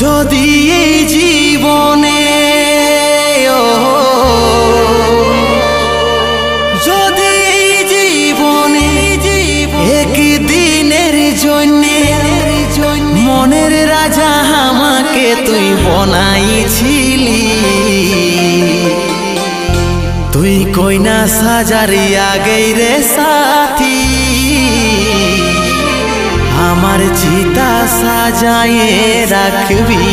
যদি এই জীবনে যদি এই জীবনে একদিনের জন্যে মনের রাজা আমাকে তুই বনাইছিলি, তুই কইনা সাজারি আগেই রে সাথী আমার চিতা সাজায়ে রাখবি।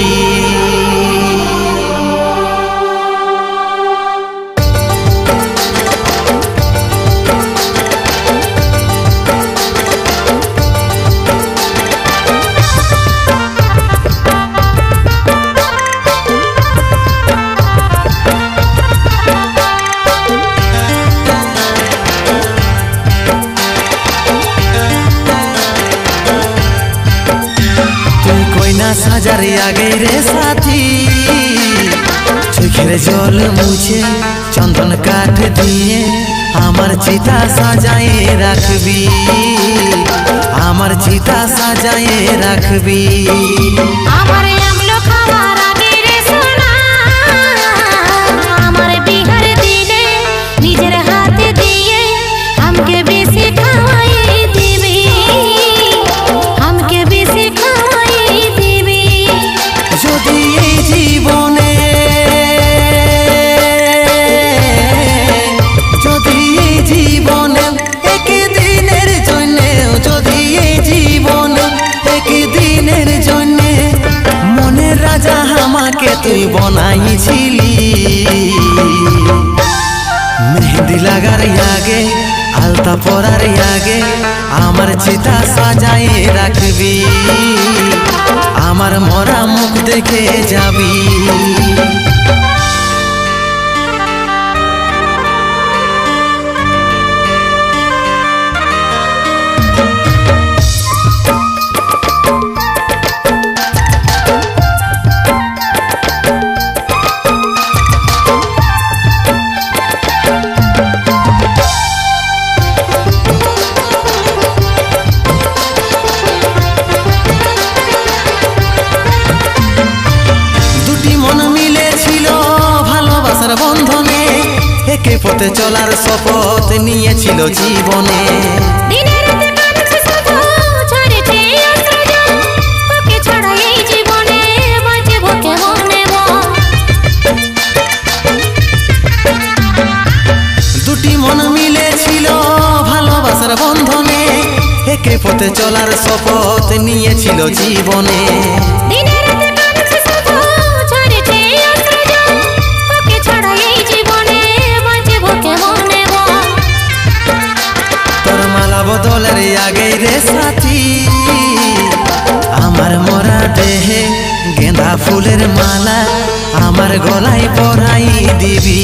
সাজারে আগে রে সাথী চোখের জল মুছে চন্দন কাঠ দিয়ে আমার চিতা সাজায়ে রাখবি, আমার চিতা সাজায়ে রাখবি। আমার আমলো খাওয়ার আগে রে সোনা আমার বিহার দিনে নিজের হাতে দিয়ে আমাকে বেশি খাওয়াই দিবি, আমাকে বেশি খাওয়াই দিবি। যদি এই জীবনে যদি এই জীবনে একদিনের জন্যে যদি এই জীবনে একদিনের জন্যে মনের রাজা আমাকে তুই বনাইছিলি, মেহেন্দি লাগার আগে আলতা পরার আগে আমার চিতা সাজায়ে রাখবি, আমার মরা মুখ দেখে যাবি। বন্ধনে একে পথে চলার শপথ নিয়েছিল জীবনে, দুটি মন মিলেছিল ভালোবাসার বন্ধনে একে পথে চলার শপথ নিয়েছিল জীবনে। বদলের আগে রে সাথী আমার মরা দেহে গেঁদা ফুলের মালা আমার গলায় পরাই দিবি,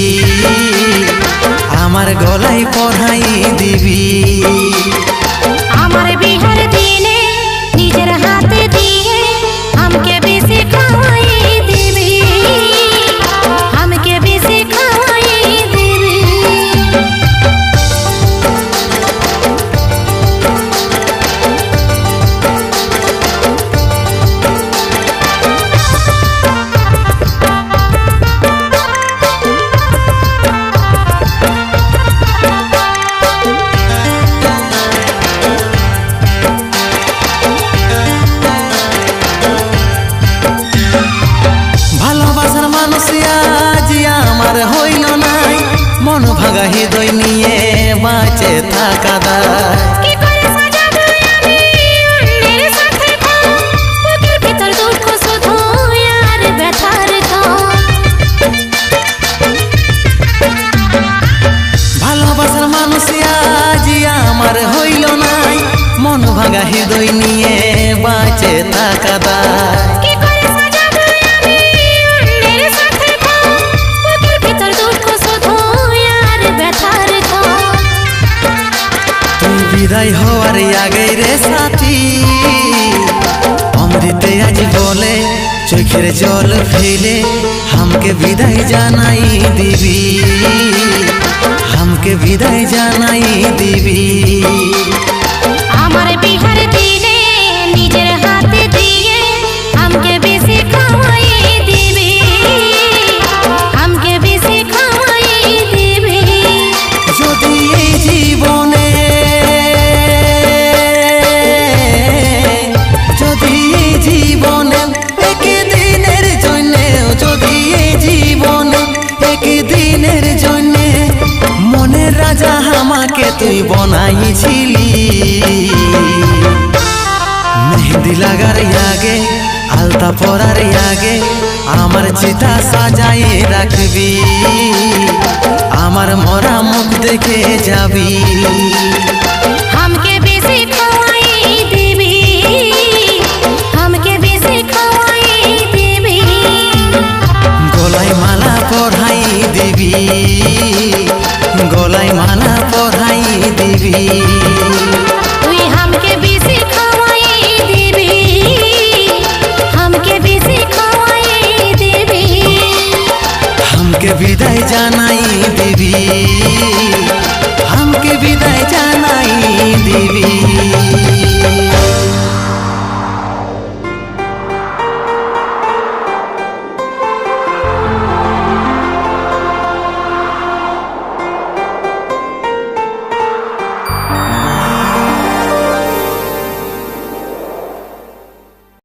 আমার গলায় পরাই দিবি। আমার বিহার দিনে নিজের হাতে দিয়ে আমাকে বেশি খাওয়াই দিবি, আমাকে বেশি খাওয়াই দিবি। হইল নাই মন ভাঙা হৃদয় নিয়ে বাঁচে থাকা দায়, ভালোবাসার মানুষ আজ আমার হইল নাই মন ভাঙা হৃদয় নিয়ে বাঁচে থাকা দায়। বিদায় হওয়ার আগে রে সাথী অমৃতে আজ বলে চোখের জল ফেলে हमके विदाई জানাই দিবি, हमके विदाई জানাই দিবি। আমার বিহার দিনে নিজের হাতে দিয়ে আমাকে বেশি খাওয়া মেহেন্দি লাগার আগে আলতা পরার আগে আমার চিতা সাজাইয়ে রাখবি, আমার মরা মুখ দেখে যাবি। हमके बेसी खवाई देवी, हमके बेसी खवाई देवी। গলায় মালা পরাই দিবি, গলায় মালা পরাই দিবি। তুই हमके बेसी खवाई देवी, हमके बेसी खवाई देवी। हमके বিদায় জানাই দিবি।